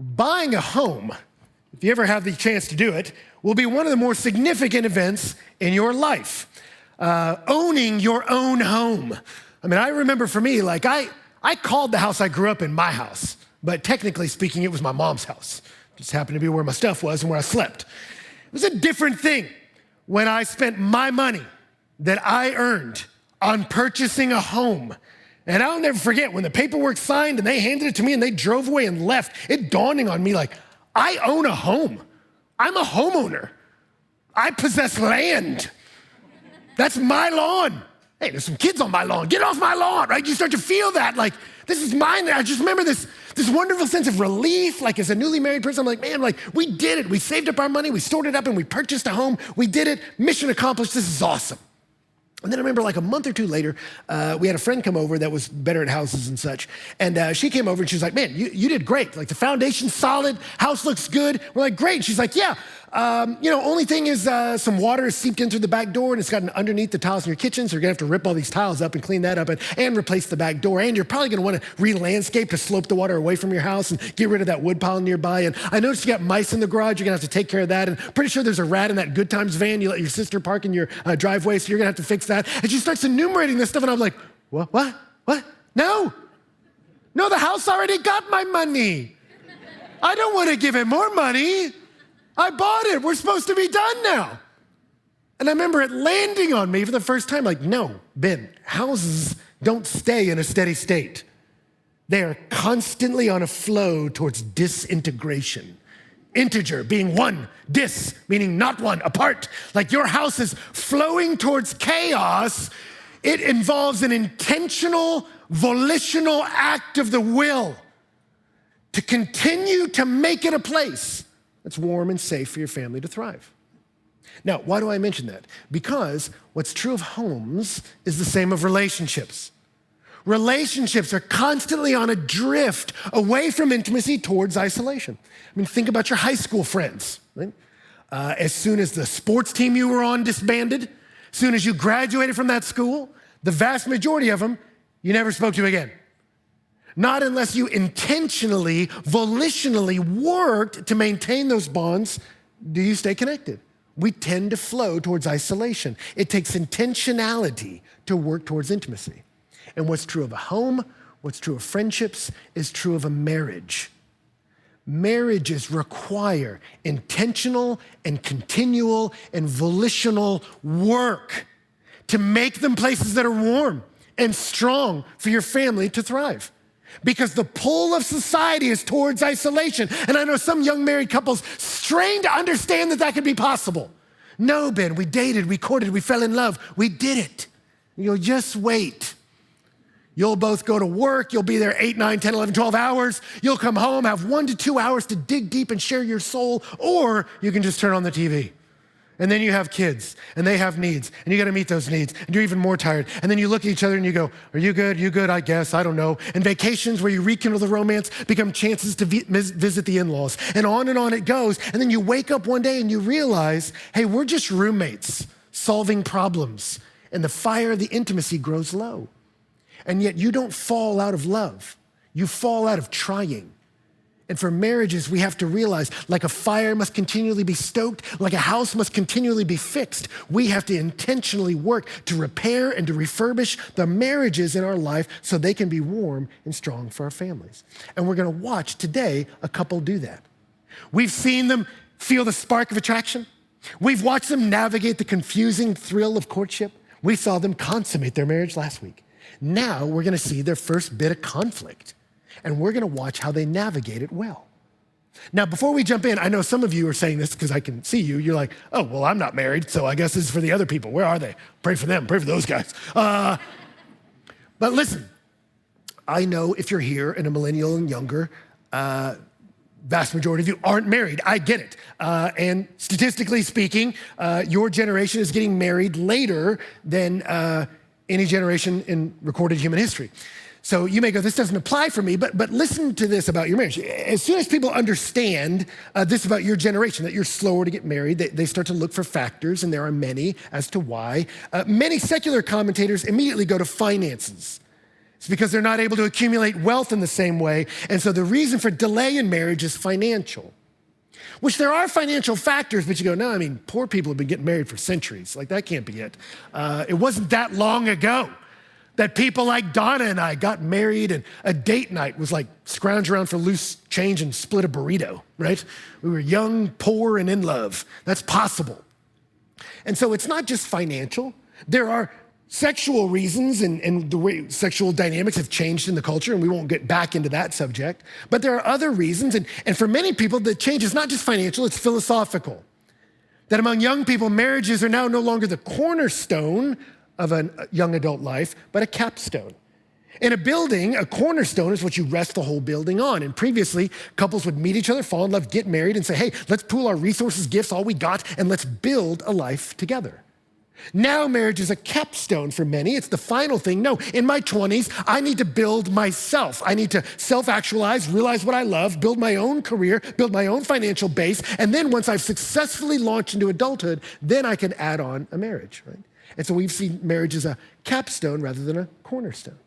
Buying a home, if you ever have the chance to do it, will be one of the more significant events in your life. Owning your own home. I mean, I remember for me, like I called the house I grew up in my house, but technically speaking, it was my mom's house. It just happened to be where my stuff was and where I slept. It was a different thing when I spent my money that I earned on purchasing a home. And I'll never forget when the paperwork signed and they handed it to me and they drove away and left, it dawning on me like, I own a home. I'm a homeowner. I possess land. That's my lawn. Hey, there's some kids on my lawn. Get off my lawn, right? You start to feel that, like, this is mine. I just remember this wonderful sense of relief, like as a newly married person, I'm like, man, like we did it. We saved up our money, we stored it up and we purchased a home. We did it, mission accomplished, this is awesome. And then I remember like a month or two later, we had a friend come over that was better at houses and such. And she came over and she was like, man, you did great. Like the foundation's solid, house looks good. We're like, great. She's like, yeah, only thing is some water is seeped in through the back door and it's gotten underneath the tiles in your kitchen. So you're gonna have to rip all these tiles up and clean that up and replace the back door. And you're probably gonna wanna re-landscape to slope the water away from your house and get rid of that wood pile nearby. And I noticed you got mice in the garage. You're gonna have to take care of that. And pretty sure there's a rat in that Good Times van you let your sister park in your driveway. So you're gonna have to fix that. And she starts enumerating this stuff and I'm like, what? No, the house already got my money. I don't wanna give it more money. I bought it, we're supposed to be done now. And I remember it landing on me for the first time, like, no, Ben, houses don't stay in a steady state. They are constantly on a flow towards disintegration. Integer being one, dis meaning not one, apart. Like your house is flowing towards chaos. It involves an intentional, volitional act of the will to continue to make it a place that's warm and safe for your family to thrive. Now, why do I mention that? Because what's true of homes is the same of relationships. Relationships are constantly on a drift away from intimacy towards isolation. I mean, think about your high school friends, right? As soon as the sports team you were on disbanded, as soon as you graduated from that school, the vast majority of them you never spoke to again. Not unless you intentionally, volitionally worked to maintain those bonds, do you stay connected. We tend to flow towards isolation. It takes intentionality to work towards intimacy. And what's true of a home, what's true of friendships, is true of a marriage. Marriages require intentional and continual and volitional work to make them places that are warm and strong for your family to thrive. Because the pull of society is towards isolation. And I know some young married couples strain to understand that that could be possible. No, Ben, we dated, we courted, we fell in love. We did it. You'll just wait. You'll both go to work. You'll be there 8, 9, 10, 11, 12 hours. You'll come home, have 1 to 2 hours to dig deep and share your soul, or you can just turn on the TV. And then you have kids, and they have needs, and you gotta meet those needs, and you're even more tired. And then you look at each other and you go, are you good? You good? I guess, I don't know. And vacations where you rekindle the romance become chances to visit the in-laws. And on it goes. And then you wake up one day and you realize, hey, we're just roommates solving problems. And the fire of the intimacy grows low. And yet you don't fall out of love. You fall out of trying. And for marriages, we have to realize, like a fire must continually be stoked, like a house must continually be fixed, we have to intentionally work to repair and to refurbish the marriages in our life so they can be warm and strong for our families. And we're gonna watch today a couple do that. We've seen them feel the spark of attraction. We've watched them navigate the confusing thrill of courtship. We saw them consummate their marriage last week. Now we're gonna see their first bit of conflict. And we're gonna watch how they navigate it well. Now, before we jump in, I know some of you are saying this because I can see you. You're like, oh, well, I'm not married, so I guess this is for the other people. Where are they? Pray for them, pray for those guys. But listen, I know if you're here and a millennial and younger, vast majority of you aren't married. I get it. And statistically speaking, your generation is getting married later than any generation in recorded human history. So you may go, this doesn't apply for me, but listen to this about your marriage. As soon as people understand this about your generation, that you're slower to get married, they start to look for factors, and there are many as to why. Many secular commentators immediately go to finances. It's because they're not able to accumulate wealth in the same way. And so the reason for delay in marriage is financial, which there are financial factors, but you go, no, I mean, poor people have been getting married for centuries. Like, that can't be it. It wasn't that long ago that people like Donna and I got married, and a date night was like scrounge around for loose change and split a burrito, right? We were young, poor, and in love. That's possible. And so it's not just financial. There are sexual reasons, and the way sexual dynamics have changed in the culture, and we won't get back into that subject. But there are other reasons, and for many people, the change is not just financial, it's philosophical. That among young people, marriages are now no longer the cornerstone of a young adult life, but a capstone. In a building, a cornerstone is what you rest the whole building on. And previously, couples would meet each other, fall in love, get married, and say, hey, let's pool our resources, gifts, all we got, and let's build a life together. Now marriage is a capstone for many. It's the final thing. No, in my 20s, I need to build myself. I need to self-actualize, realize what I love, build my own career, build my own financial base, and then once I've successfully launched into adulthood, then I can add on a marriage, right? And so we've seen marriage as a capstone rather than a cornerstone.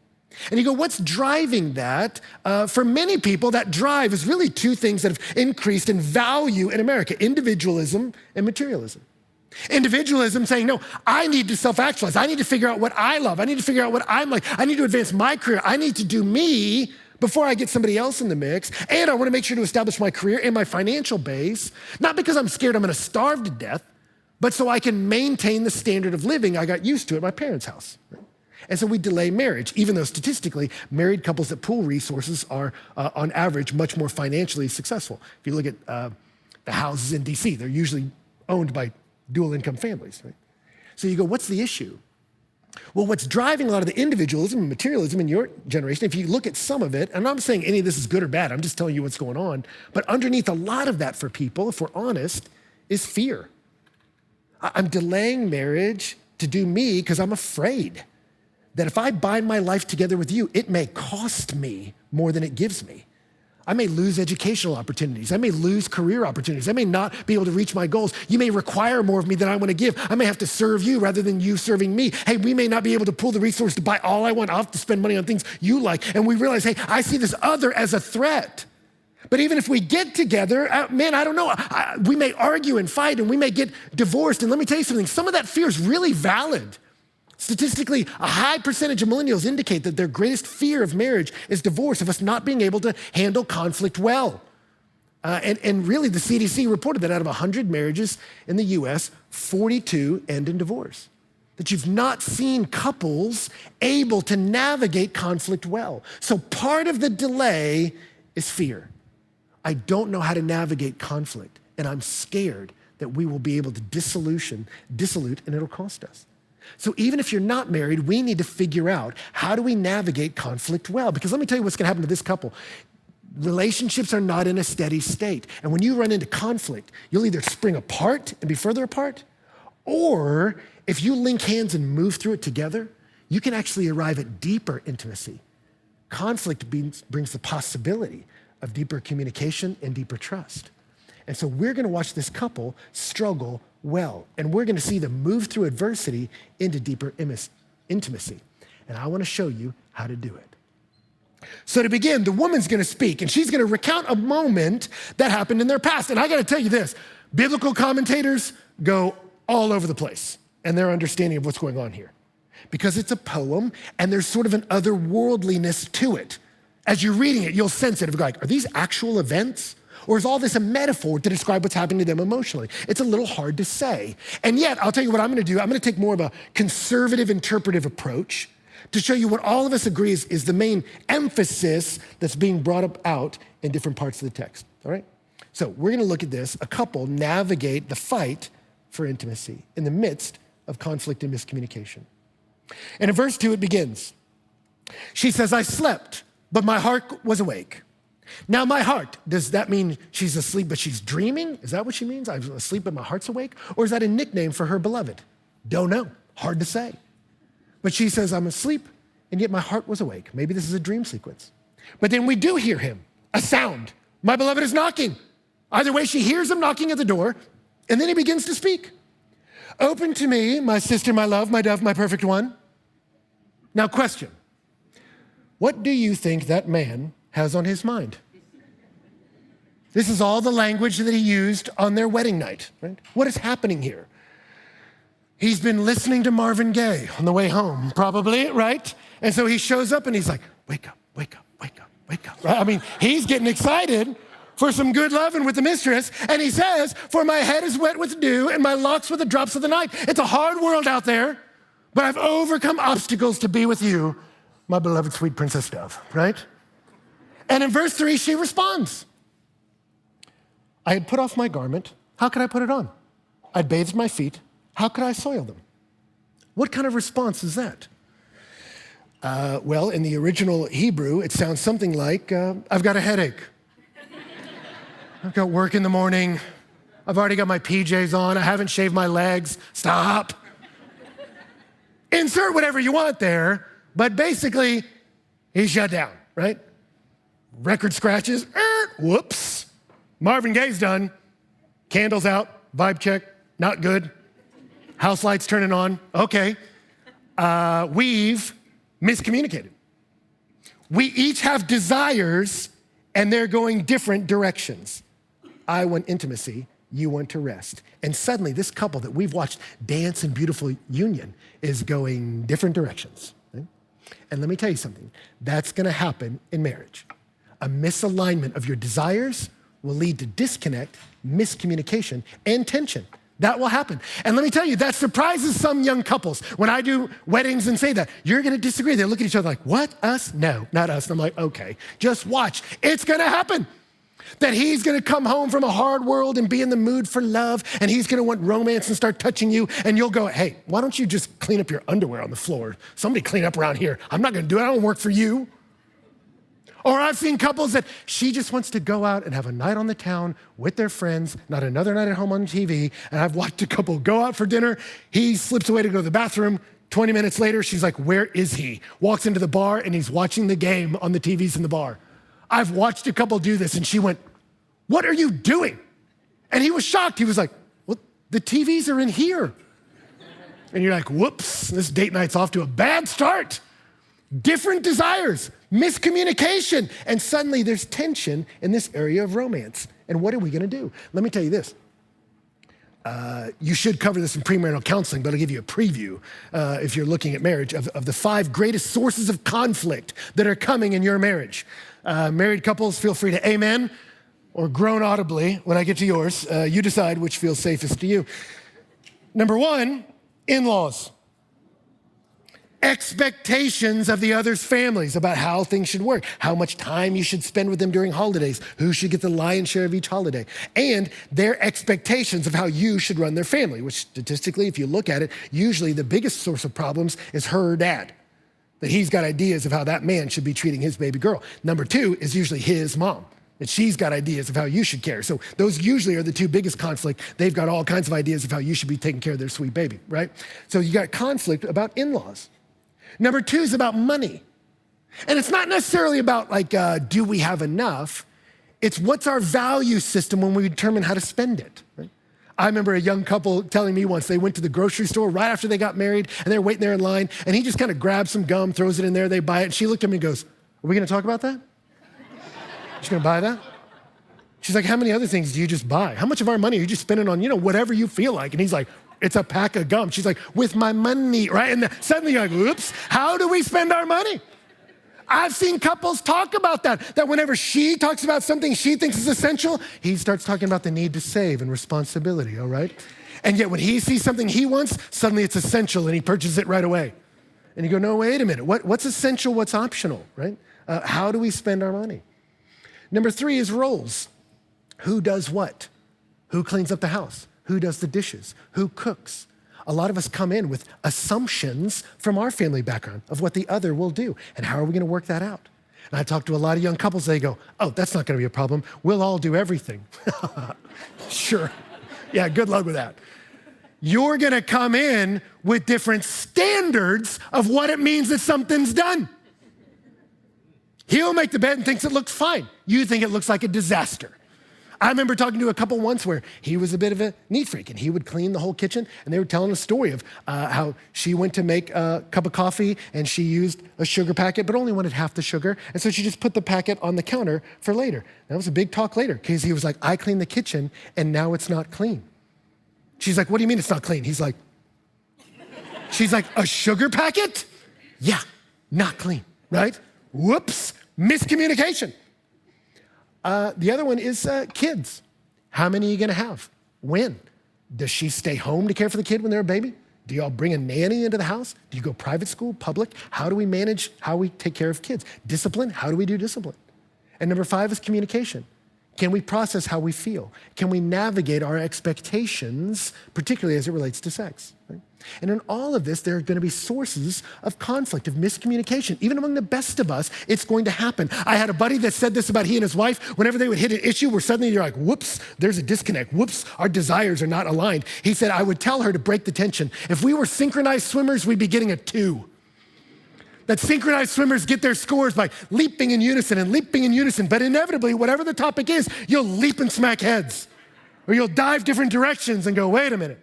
And you go, what's driving that? For many people, that drive is really two things that have increased in value in America: individualism and materialism. Individualism saying, no, I need to self-actualize. I need to figure out what I love. I need to figure out what I'm like. I need to advance my career. I need to do me before I get somebody else in the mix. And I want to make sure to establish my career and my financial base, not because I'm scared I'm going to starve to death, but so I can maintain the standard of living I got used to at my parents' house. And so we delay marriage, even though statistically, married couples that pool resources are, on average, much more financially successful. If you look at the houses in DC, they're usually owned by dual income families, right? So you go, what's the issue? Well, what's driving a lot of the individualism and materialism in your generation, if you look at some of it, and I'm not saying any of this is good or bad, I'm just telling you what's going on, but underneath a lot of that for people, if we're honest, is fear. I'm delaying marriage to do me because I'm afraid that if I bind my life together with you, it may cost me more than it gives me. I may lose educational opportunities. I may lose career opportunities. I may not be able to reach my goals. You may require more of me than I want to give. I may have to serve you rather than you serving me. Hey, we may not be able to pull the resource to buy all I want. I'll have to spend money on things you like. And we realize, hey, I see this other as a threat. But even if we get together, man, I don't know. We may argue and fight, and we may get divorced. And let me tell you something. Some of that fear is really valid. Statistically, a high percentage of millennials indicate that their greatest fear of marriage is divorce, of us not being able to handle conflict well. And really, the CDC reported that out of 100 marriages in the US, 42 end in divorce. That you've not seen couples able to navigate conflict well. So part of the delay is fear. I don't know how to navigate conflict, and I'm scared that we will be able to dilute, and it'll cost us. So even if you're not married, we need to figure out, how do we navigate conflict well? Because let me tell you what's going to happen to this couple. Relationships are not in a steady state. And when you run into conflict, you'll either spring apart and be further apart, or if you link hands and move through it together, you can actually arrive at deeper intimacy. Conflict brings the possibility of deeper communication and deeper trust. And so we're going to watch this couple struggle well, and we're going to see them move through adversity into deeper intimacy. And I want to show you how to do it. So to begin, the woman's going to speak, and she's going to recount a moment that happened in their past. And I got to tell you this, biblical commentators go all over the place in their understanding of what's going on here, because it's a poem, and there's sort of an otherworldliness to it. As you're reading it, you'll sense it. Like, are these actual events? Or is all this a metaphor to describe what's happening to them emotionally? It's a little hard to say. And yet, I'll tell you what I'm gonna do. I'm gonna take more of a conservative interpretive approach to show you what all of us agree is the main emphasis that's being brought out in different parts of the text, all right? So we're gonna look at this. A couple navigate the fight for intimacy in the midst of conflict and miscommunication. And in verse 2, it begins. She says, I slept, but my heart was awake. Now my heart, does that mean she's asleep but she's dreaming? Is that what she means? I'm asleep but my heart's awake? Or is that a nickname for her beloved? Don't know, hard to say. But she says, I'm asleep and yet my heart was awake. Maybe this is a dream sequence. But then we do hear him, a sound. My beloved is knocking. Either way, she hears him knocking at the door, and then he begins to speak. Open to me, my sister, my love, my dove, my perfect one. Now question, What do you think that man has on his mind? This is all the language that he used on their wedding night, right? What is happening here? He's been listening to Marvin Gaye on the way home, probably, right? And so he shows up and he's like, wake up, wake up, wake up, wake up, right? I mean, he's getting excited for some good loving with the mistress. And he says, for my head is wet with dew and my locks with the drops of the night. It's a hard world out there, but I've overcome obstacles to be with you, my beloved sweet Princess Dove, right? And in verse 3, she responds, I had put off my garment. How could I put it on? I'd bathed my feet. How could I soil them? What kind of response is that? Well, in the original Hebrew, it sounds something like, I've got a headache. I've got work in the morning. I've already got my PJs on. I haven't shaved my legs. Stop. Insert whatever you want there, but basically, he's shut down, right? Record scratches, whoops. Marvin Gaye's done. Candles out, vibe check, not good. House lights turning on, okay. We've miscommunicated. We each have desires and they're going different directions. I want intimacy, you want to rest. And suddenly this couple that we've watched dance in beautiful union is going different directions. Right? And let me tell you something, that's gonna happen in marriage. A misalignment of your desires will lead to disconnect, miscommunication, and tension. That will happen. And let me tell you, that surprises some young couples. When I do weddings and say that, you're gonna disagree. They look at each other like, what, us? No, not us. And I'm like, okay, just watch. It's gonna happen. That he's gonna come home from a hard world and be in the mood for love, and he's gonna want romance and start touching you, and you'll go, hey, why don't you just clean up your underwear on the floor? Somebody clean up around here. I'm not gonna do it, I don't work for you. Or I've seen couples that she just wants to go out and have a night on the town with their friends, not another night at home on TV. And I've watched a couple go out for dinner. He slips away to go to the bathroom. 20 minutes later, she's like, where is he? Walks into the bar and he's watching the game on the TVs in the bar. I've watched a couple do this and she went, what are you doing? And he was shocked. He was like, well, the TVs are in here. And you're like, whoops, this date night's off to a bad start. Different desires, miscommunication, and suddenly there's tension in this area of romance. And what are we gonna do? Let me tell you this. You should cover this in premarital counseling, but I'll give you a preview if you're looking at marriage of the 5 greatest sources of conflict that are coming in your marriage. Married couples, feel free to amen or groan audibly when I get to yours. You decide which feels safest to you. Number 1, in-laws. Expectations of the other's families about how things should work, how much time you should spend with them during holidays, who should get the lion's share of each holiday, and their expectations of how you should run their family, which statistically, if you look at it, usually the biggest source of problems is her dad, that he's got ideas of how that man should be treating his baby girl. Number 2 is usually his mom, that she's got ideas of how you should care. So those usually are the 2 biggest conflict. They've got all kinds of ideas of how you should be taking care of their sweet baby, right? So you got conflict about in-laws. Number 2 is about money. And it's not necessarily about like, do we have enough? It's what's our value system when we determine how to spend it, right? I remember a young couple telling me once they went to the grocery store right after they got married and they're waiting there in line and he just kind of grabs some gum, throws it in there, they buy it. And she looked at me and goes, are we gonna talk about that? You gonna buy that? She's like, how many other things do you just buy? How much of our money are you just spending on, whatever you feel like? And he's like, it's a pack of gum. She's like, with my money, right? And suddenly you're like, oops, how do we spend our money? I've seen couples talk about that whenever she talks about something she thinks is essential, he starts talking about the need to save and responsibility, all right? And yet when he sees something he wants, suddenly it's essential and he purchases it right away. And you go, no, wait a minute. What's essential, what's optional, right? How do we spend our money? Number 3 is roles. Who does what? Who cleans up the house? Who does the dishes? Who cooks? A lot of us come in with assumptions from our family background of what the other will do. And how are we gonna work that out? And I talk to a lot of young couples, they go, oh, that's not gonna be a problem. We'll all do everything. Sure, yeah, good luck with that. You're gonna come in with different standards of what it means that something's done. He'll make the bed and thinks it looks fine. You think it looks like a disaster. I remember talking to a couple once where he was a bit of a neat freak and he would clean the whole kitchen, and they were telling a story of how she went to make a cup of coffee and she used a sugar packet but only wanted half the sugar, and so she just put the packet on the counter for later. That was a big talk later because he was like, I cleaned the kitchen and now it's not clean. She's like, what do you mean it's not clean? She's like, a sugar packet? Yeah, not clean, right? Whoops, miscommunication. The other one is kids. How many are you gonna have? When? Does she stay home to care for the kid when they're a baby? Do y'all bring a nanny into the house? Do you go private school, public? How do we manage how we take care of kids? Discipline, how do we do discipline? And number 5 is communication. Can we process how we feel? Can we navigate our expectations, particularly as it relates to sex? Right? And in all of this, there are going to be sources of conflict, of miscommunication. Even among the best of us, it's going to happen. I had a buddy that said this about he and his wife. Whenever they would hit an issue where suddenly you're like, whoops, there's a disconnect. Whoops, our desires are not aligned. He said, I would tell her to break the tension. If we were synchronized swimmers, we'd be getting a 2. That synchronized swimmers get their scores by leaping in unison and leaping in unison. But inevitably, whatever the topic is, you'll leap and smack heads. Or you'll dive different directions and go, wait a minute.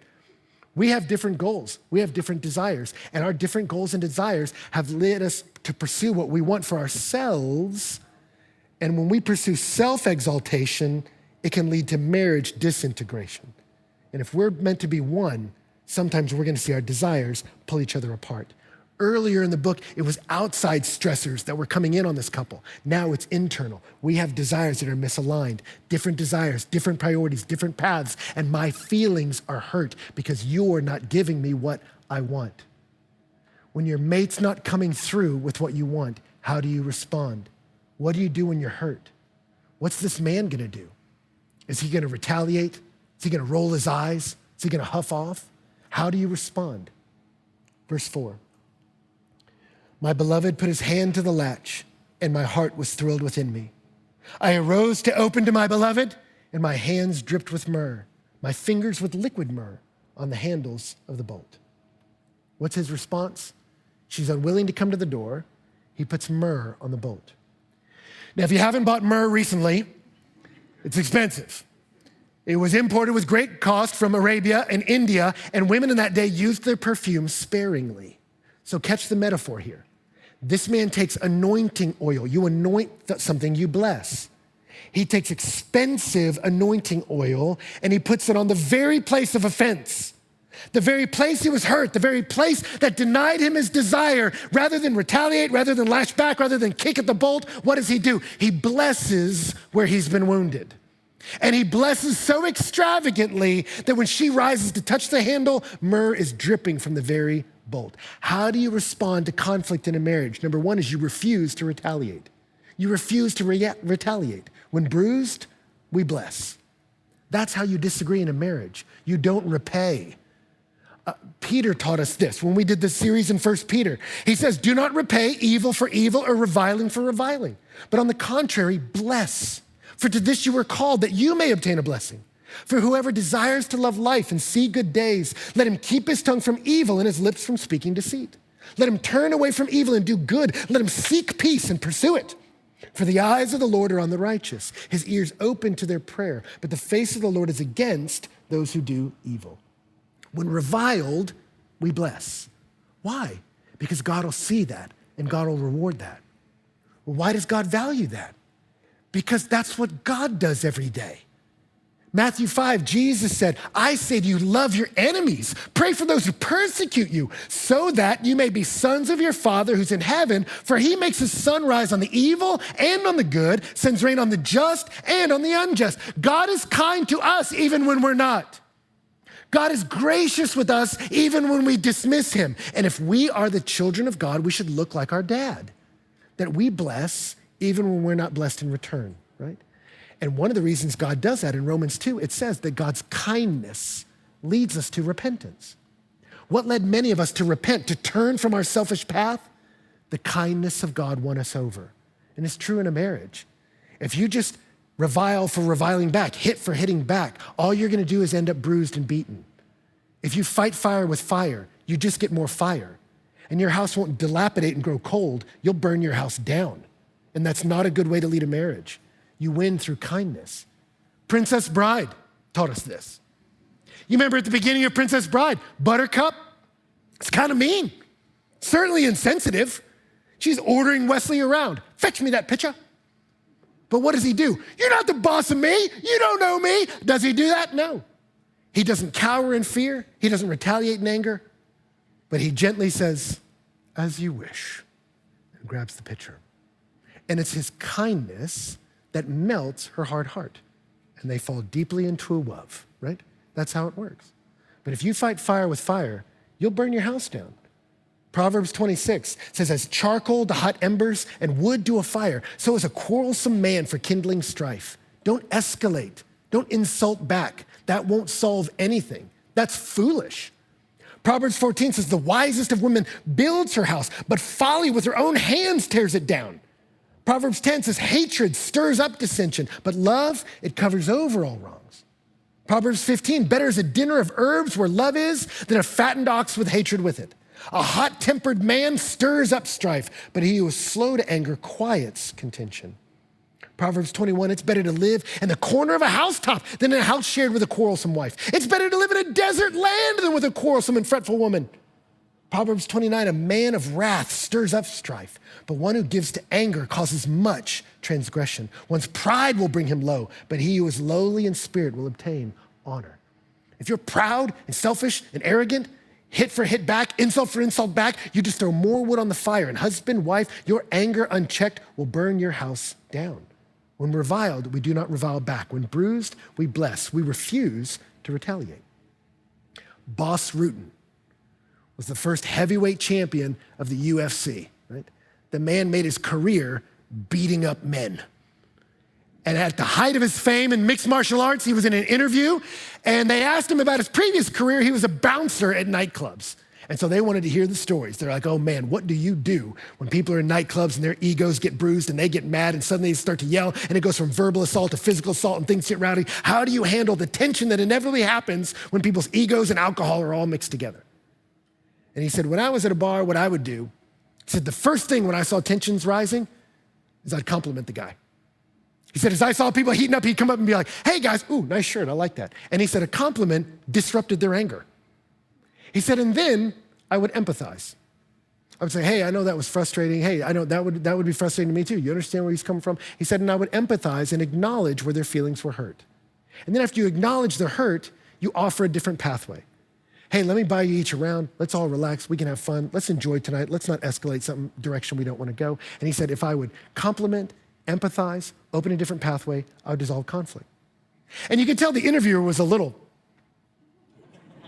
We have different goals. We have different desires. And our different goals and desires have led us to pursue what we want for ourselves. And when we pursue self-exaltation, it can lead to marriage disintegration. And if we're meant to be one, sometimes we're going to see our desires pull each other apart. Earlier in the book, it was outside stressors that were coming in on this couple. Now it's internal. We have desires that are misaligned, different desires, different priorities, different paths, and my feelings are hurt because you're not giving me what I want. When your mate's not coming through with what you want, how do you respond? What do you do when you're hurt? What's this man gonna do? Is he gonna retaliate? Is he gonna roll his eyes? Is he gonna huff off? How do you respond? Verse 4. My beloved put his hand to the latch, and my heart was thrilled within me. I arose to open to my beloved, and my hands dripped with myrrh, my fingers with liquid myrrh on the handles of the bolt. What's his response? She's unwilling to come to the door. He puts myrrh on the bolt. Now, if you haven't bought myrrh recently, it's expensive. It was imported with great cost from Arabia and India, and women in that day used their perfume sparingly. So catch the metaphor here. This man takes anointing oil. You anoint something, you bless. He takes expensive anointing oil and he puts it on the very place of offense, the very place he was hurt, the very place that denied him his desire. Rather than retaliate, rather than lash back, rather than kick at the bolt, what does he do? He blesses where he's been wounded. And he blesses so extravagantly that when she rises to touch the handle, myrrh is dripping from the very bolt. How do you respond to conflict in a marriage? Number 1 is you refuse to retaliate. You refuse to retaliate. When bruised, we bless. That's how you disagree in a marriage. You don't repay. Peter taught us this when we did this series in 1 Peter. He says, do not repay evil for evil or reviling for reviling, but on the contrary, bless. For to this you were called, that you may obtain a blessing. For whoever desires to love life and see good days, let him keep his tongue from evil and his lips from speaking deceit. Let him turn away from evil and do good. Let him seek peace and pursue it. For the eyes of the Lord are on the righteous, his ears open to their prayer, but the face of the Lord is against those who do evil. When reviled, we bless. Why? Because God will see that and God will reward that. Well, why does God value that? Because that's what God does every day. Matthew 5, Jesus said, I say to you, love your enemies. Pray for those who persecute you, so that you may be sons of your Father who's in heaven, for he makes his sun rise on the evil and on the good, sends rain on the just and on the unjust. God is kind to us even when we're not. God is gracious with us even when we dismiss him. And if we are the children of God, we should look like our dad, that we bless even when we're not blessed in return, right? And one of the reasons God does that in Romans 2, it says that God's kindness leads us to repentance. What led many of us to repent, to turn from our selfish path? The kindness of God won us over. And it's true in a marriage. If you just revile for reviling back, hit for hitting back, all you're gonna do is end up bruised and beaten. If you fight fire with fire, you just get more fire. And your house won't dilapidate and grow cold, you'll burn your house down. And that's not a good way to lead a marriage. You win through kindness. Princess Bride taught us this. You remember at the beginning of Princess Bride, Buttercup, it's kind of mean, certainly insensitive. She's ordering Wesley around. Fetch me that pitcher. But what does he do? You're not the boss of me. You don't know me. Does he do that? No. He doesn't cower in fear. He doesn't retaliate in anger. But he gently says, as you wish, and grabs the pitcher. And it's his kindness that melts her hard heart. And they fall deeply into a love, right? That's how it works. But if you fight fire with fire, you'll burn your house down. Proverbs 26 says, as charcoal to hot embers and wood to a fire, so is a quarrelsome man for kindling strife. Don't escalate. Don't insult back. That won't solve anything. That's foolish. Proverbs 14 says, the wisest of women builds her house, but folly with her own hands tears it down. Proverbs 10 says, hatred stirs up dissension, but love, it covers over all wrongs. Proverbs 15, better is a dinner of herbs where love is than a fattened ox with hatred with it. A hot-tempered man stirs up strife, but he who is slow to anger quiets contention. Proverbs 21, it's better to live in the corner of a housetop than in a house shared with a quarrelsome wife. It's better to live in a desert land than with a quarrelsome and fretful woman. Proverbs 29, a man of wrath stirs up strife, but one who gives to anger causes much transgression. One's pride will bring him low, but he who is lowly in spirit will obtain honor. If you're proud and selfish and arrogant, hit for hit back, insult for insult back, you just throw more wood on the fire. And husband, wife, your anger unchecked will burn your house down. When reviled, we do not revile back. When bruised, we bless. We refuse to retaliate. Boss Rutan was the first heavyweight champion of the UFC, right? The man made his career beating up men. And at the height of his fame in mixed martial arts, he was in an interview, and they asked him about his previous career. He was a bouncer at nightclubs. And so they wanted to hear the stories. They're like, oh man, what do you do when people are in nightclubs and their egos get bruised and they get mad and suddenly they start to yell and it goes from verbal assault to physical assault and things get rowdy? How do you handle the tension that inevitably happens when people's egos and alcohol are all mixed together? And he said, when I was at a bar, what I would do, he said, the first thing when I saw tensions rising is I'd compliment the guy. He said, as I saw people heating up, he'd come up and be like, hey guys, ooh, nice shirt, I like that. And he said, a compliment disrupted their anger. He said, and then I would empathize. I would say, hey, I know that was frustrating. Hey, I know that would be frustrating to me too. You understand where he's coming from? He said, and I would empathize and acknowledge where their feelings were hurt. And then after you acknowledge their hurt, you offer a different pathway. Hey, let me buy you each a round. Let's all relax. We can have fun. Let's enjoy tonight. Let's not escalate some direction we don't want to go. And he said, if I would compliment, empathize, open a different pathway, I would dissolve conflict. And you could tell the interviewer was a little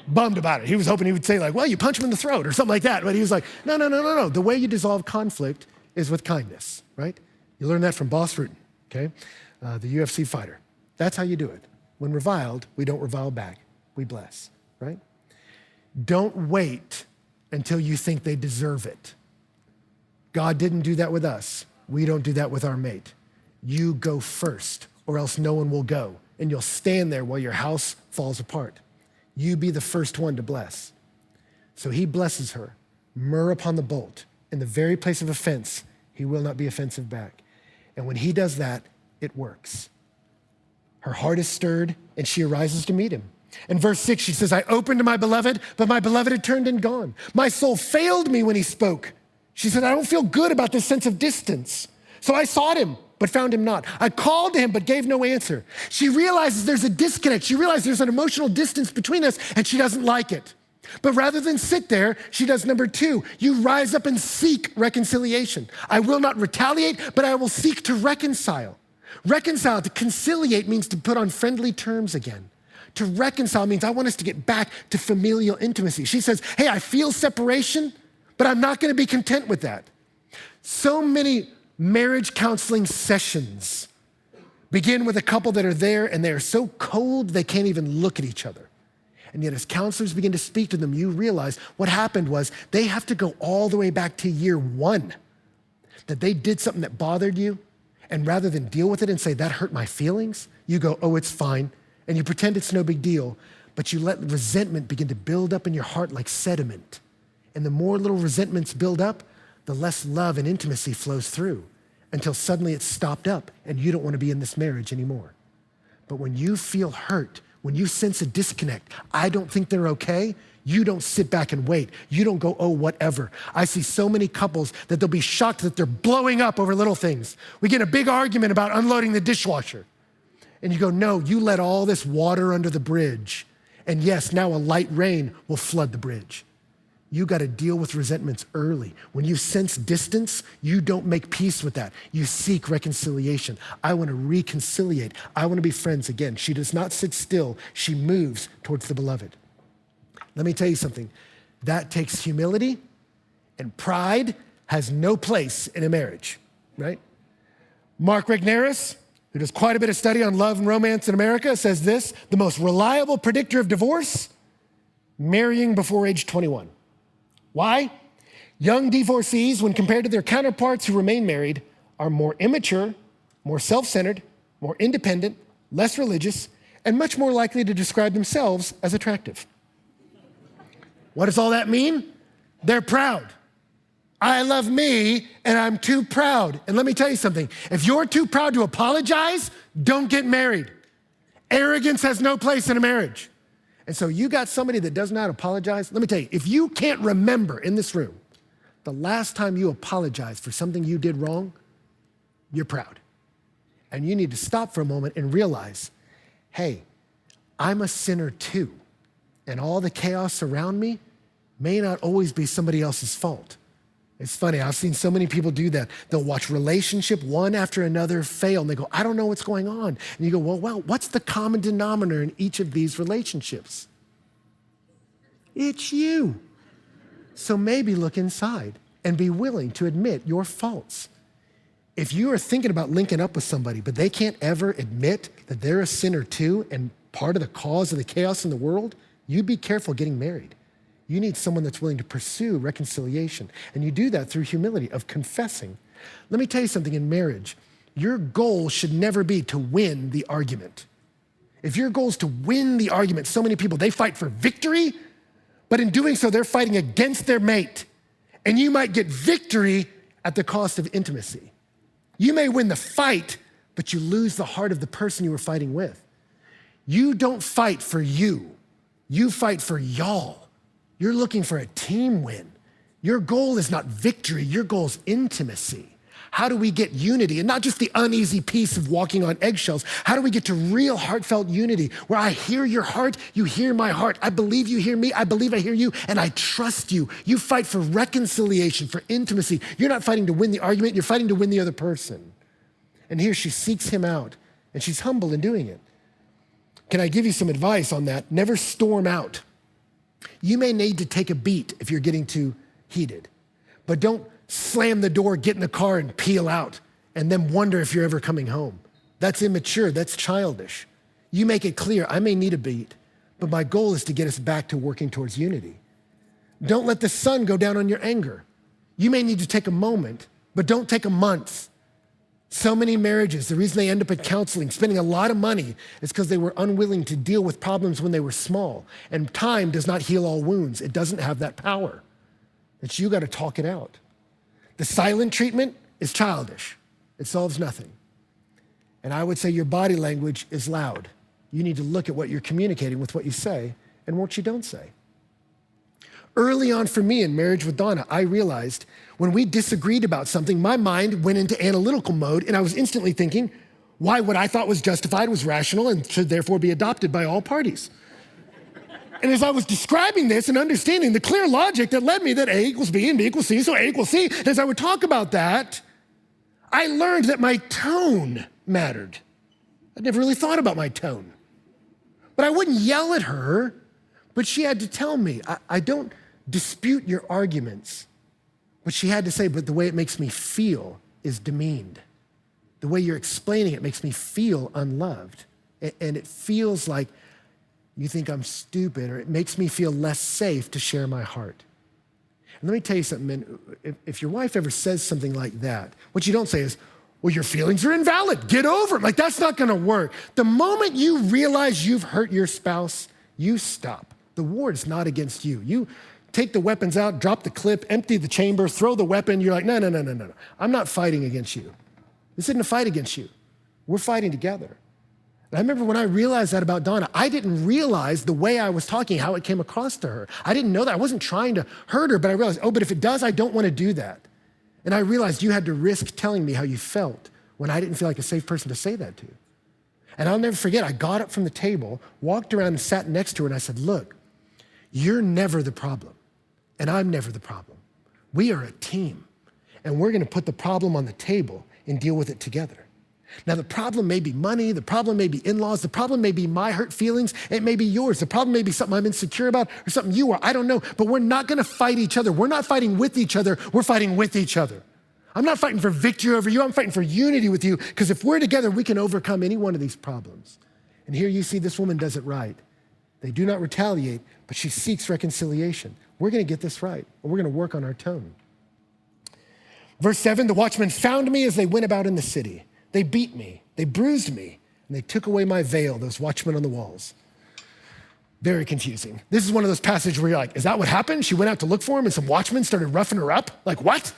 bummed about it. He was hoping he would say like, well, you punch him in the throat or something like that. But he was like, no. The way you dissolve conflict is with kindness, right? You learn that from Boss Rutan, okay? The UFC fighter. That's how you do it. When reviled, we don't revile back. We bless, right? Don't wait until you think they deserve it. God didn't do that with us. We don't do that with our mate. You go first, or else no one will go, and you'll stand there while your house falls apart. You be the first one to bless. So he blesses her, myrrh upon the bolt. In the very place of offense, he will not be offensive back. And when he does that, it works. Her heart is stirred, and she arises to meet him. In verse 6, she says, I opened to my beloved, but my beloved had turned and gone. My soul failed me when he spoke. She said, I don't feel good about this sense of distance. So I sought him, but found him not. I called to him, but gave no answer. She realizes there's a disconnect. She realizes there's an emotional distance between us, and she doesn't like it. But rather than sit there, she does number 2. You rise up and seek reconciliation. I will not retaliate, but I will seek to reconcile. Reconcile, to conciliate, means to put on friendly terms again. To reconcile means I want us to get back to familial intimacy. She says, hey, I feel separation, but I'm not going to be content with that. So many marriage counseling sessions begin with a couple that are there and they are so cold they can't even look at each other. And yet as counselors begin to speak to them, you realize what happened was they have to go all the way back to year 1, that they did something that bothered you, and rather than deal with it and say, that hurt my feelings, you go, oh, it's fine. And you pretend it's no big deal, but you let resentment begin to build up in your heart like sediment. And the more little resentments build up, the less love and intimacy flows through until suddenly it's stopped up and you don't want to be in this marriage anymore. But when you feel hurt, when you sense a disconnect, I don't think they're okay, you don't sit back and wait. You don't go, oh, whatever. I see so many couples that they'll be shocked that they're blowing up over little things. We get in a big argument about unloading the dishwasher. And you go, no, you let all this water under the bridge. And yes, now a light rain will flood the bridge. You got to deal with resentments early. When you sense distance, you don't make peace with that. You seek reconciliation. I want to reconciliate. I want to be friends again. She does not sit still. She moves towards the beloved. Let me tell you something. That takes humility, and pride has no place in a marriage, right? Mark Regnerus, who does quite a bit of study on love and romance in America, says this: the most reliable predictor of divorce, marrying before age 21. Why? Young divorcees, when compared to their counterparts who remain married, are more immature, more self-centered, more independent, less religious, and much more likely to describe themselves as attractive. What does all that mean? They're proud. I love me, and I'm too proud. And let me tell you something. If you're too proud to apologize, don't get married. Arrogance has no place in a marriage. And so you got somebody that does not apologize. Let me tell you, if you can't remember in this room the last time you apologized for something you did wrong, you're proud. And you need to stop for a moment and realize, hey, I'm a sinner too. And all the chaos around me may not always be somebody else's fault. It's funny, I've seen so many people do that. They'll watch relationship one after another fail, and they go, I don't know what's going on. And you go, well, what's the common denominator in each of these relationships? It's you. So maybe look inside and be willing to admit your faults. If you are thinking about linking up with somebody, but they can't ever admit that they're a sinner too and part of the cause of the chaos in the world, you be careful getting married. You need someone that's willing to pursue reconciliation. And you do that through humility of confessing. Let me tell you something in marriage. Your goal should never be to win the argument. If your goal is to win the argument, so many people, they fight for victory, but in doing so, they're fighting against their mate. And you might get victory at the cost of intimacy. You may win the fight, but you lose the heart of the person you were fighting with. You don't fight for you. You fight for y'all. You're looking for a team win. Your goal is not victory, your goal is intimacy. How do we get unity? And not just the uneasy piece of walking on eggshells. How do we get to real heartfelt unity where I hear your heart, you hear my heart. I believe you hear me, I believe I hear you, and I trust you. You fight for reconciliation, for intimacy. You're not fighting to win the argument, you're fighting to win the other person. And here she seeks him out, and she's humble in doing it. Can I give you some advice on that? Never storm out. You may need to take a beat if you're getting too heated, but don't slam the door, get in the car, and peel out, and then wonder if you're ever coming home. That's immature, that's childish. You make it clear, I may need a beat, but my goal is to get us back to working towards unity. Don't let the sun go down on your anger. You may need to take a moment, but don't take a month. So many marriages, the reason they end up in counseling, spending a lot of money, is because they were unwilling to deal with problems when they were small. And time does not heal all wounds. It doesn't have that power. It's you got to talk it out. The silent treatment is childish. It solves nothing. And I would say your body language is loud. You need to look at what you're communicating with what you say and what you don't say. Early on for me in marriage with Donna, I realized when we disagreed about something, my mind went into analytical mode, and I was instantly thinking, why what I thought was justified was rational and should therefore be adopted by all parties. And as I was describing this and understanding the clear logic that led me that A equals B and B equals C, so A equals C, and as I would talk about that, I learned that my tone mattered. I'd never really thought about my tone. But I wouldn't yell at her, but she had to tell me, I don't dispute your arguments. But she had to say, but the way it makes me feel is demeaned. The way you're explaining it makes me feel unloved. And it feels like you think I'm stupid, or it makes me feel less safe to share my heart. And let me tell you something, man. If your wife ever says something like that, what you don't say is, well, your feelings are invalid. Get over it. Like, that's not going to work. The moment you realize you've hurt your spouse, you stop. The war is not against you. You take the weapons out, drop the clip, empty the chamber, throw the weapon. You're like, no. I'm not fighting against you. This isn't a fight against you. We're fighting together. And I remember when I realized that about Donna, I didn't realize the way I was talking, how it came across to her. I didn't know that. I wasn't trying to hurt her, but I realized, but if it does, I don't want to do that. And I realized you had to risk telling me how you felt when I didn't feel like a safe person to say that to. And I'll never forget, I got up from the table, walked around and sat next to her, and I said, look, you're never the problem, and I'm never the problem. We are a team, and we're gonna put the problem on the table and deal with it together. Now, the problem may be money, the problem may be in-laws, the problem may be my hurt feelings, it may be yours. The problem may be something I'm insecure about or something you are, I don't know, but we're not gonna fight each other. We're not fighting with each other, we're fighting with each other. I'm not fighting for victory over you, I'm fighting for unity with you, because if we're together, we can overcome any one of these problems. And here you see this woman does it right. They do not retaliate, but she seeks reconciliation. We're gonna get this right, and we're gonna work on our tone. Verse 7, the watchmen found me as they went about in the city. They beat me, they bruised me, and they took away my veil, those watchmen on the walls. Very confusing. This is one of those passages where you're like, is that what happened? She went out to look for him and some watchmen started roughing her up? Like, what?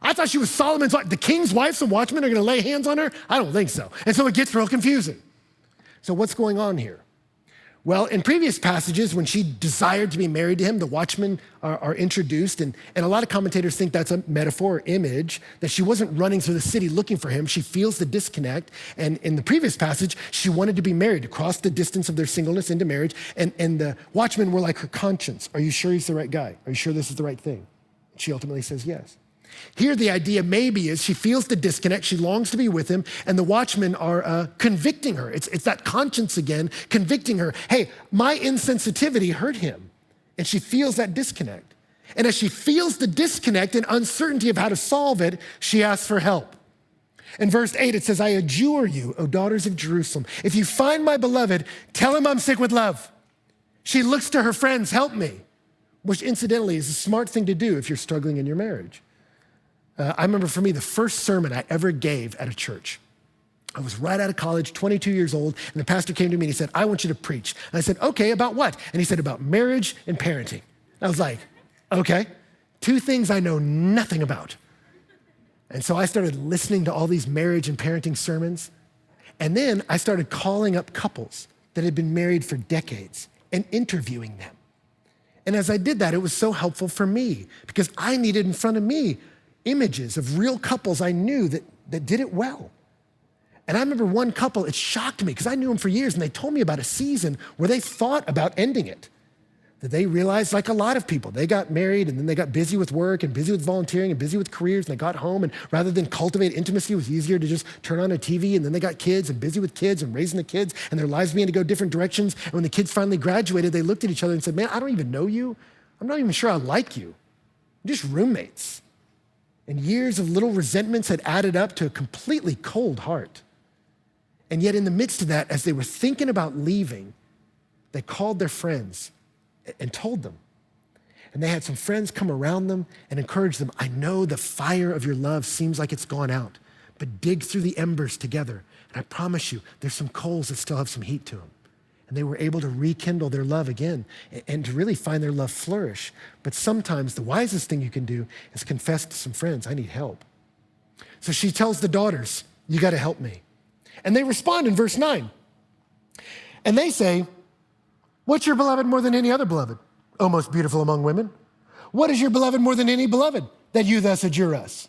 I thought she was Solomon's wife. The king's wife, some watchmen are gonna lay hands on her? I don't think so. And so it gets real confusing. So what's going on here? Well, in previous passages, when she desired to be married to him, the watchmen are introduced, and a lot of commentators think that's a metaphor or image, that she wasn't running through the city looking for him. She feels the disconnect, and in the previous passage, she wanted to be married, to cross the distance of their singleness into marriage, and the watchmen were like her conscience. Are you sure he's the right guy? Are you sure this is the right thing? She ultimately says yes. Here, the idea maybe is she feels the disconnect, she longs to be with him, and the watchmen are convicting her. It's that conscience again, convicting her. Hey, my insensitivity hurt him, and she feels that disconnect. And as she feels the disconnect and uncertainty of how to solve it, she asks for help. In verse 8, it says, I adjure you, O daughters of Jerusalem, if you find my beloved, tell him I'm sick with love. She looks to her friends, help me, which incidentally is a smart thing to do if you're struggling in your marriage. I remember for me, the first sermon I ever gave at a church. I was right out of college, 22 years old, and the pastor came to me and he said, I want you to preach. And I said, okay, about what? And he said, about marriage and parenting. I was like, okay, two things I know nothing about. And so I started listening to all these marriage and parenting sermons. And then I started calling up couples that had been married for decades and interviewing them. And as I did that, it was so helpful for me because I needed in front of me images of real couples I knew that did it well. And I remember one couple, it shocked me because I knew them for years and they told me about a season where they thought about ending it. That they realized, like a lot of people, they got married and then they got busy with work and busy with volunteering and busy with careers and they got home and rather than cultivate intimacy, it was easier to just turn on a TV and then they got kids and busy with kids and raising the kids and their lives began to go different directions. And when the kids finally graduated, they looked at each other and said, man, I don't even know you. I'm not even sure I like you. We're just roommates. And years of little resentments had added up to a completely cold heart. And yet in the midst of that, as they were thinking about leaving, they called their friends and told them. And they had some friends come around them and encourage them. I know the fire of your love seems like it's gone out, but dig through the embers together. And I promise you, there's some coals that still have some heat to them. And they were able to rekindle their love again and to really find their love flourish. But sometimes the wisest thing you can do is confess to some friends, I need help. So she tells the daughters, you gotta help me. And they respond in verse 9. And they say, what's your beloved more than any other beloved, O most beautiful among women? What is your beloved more than any beloved, that you thus adjure us?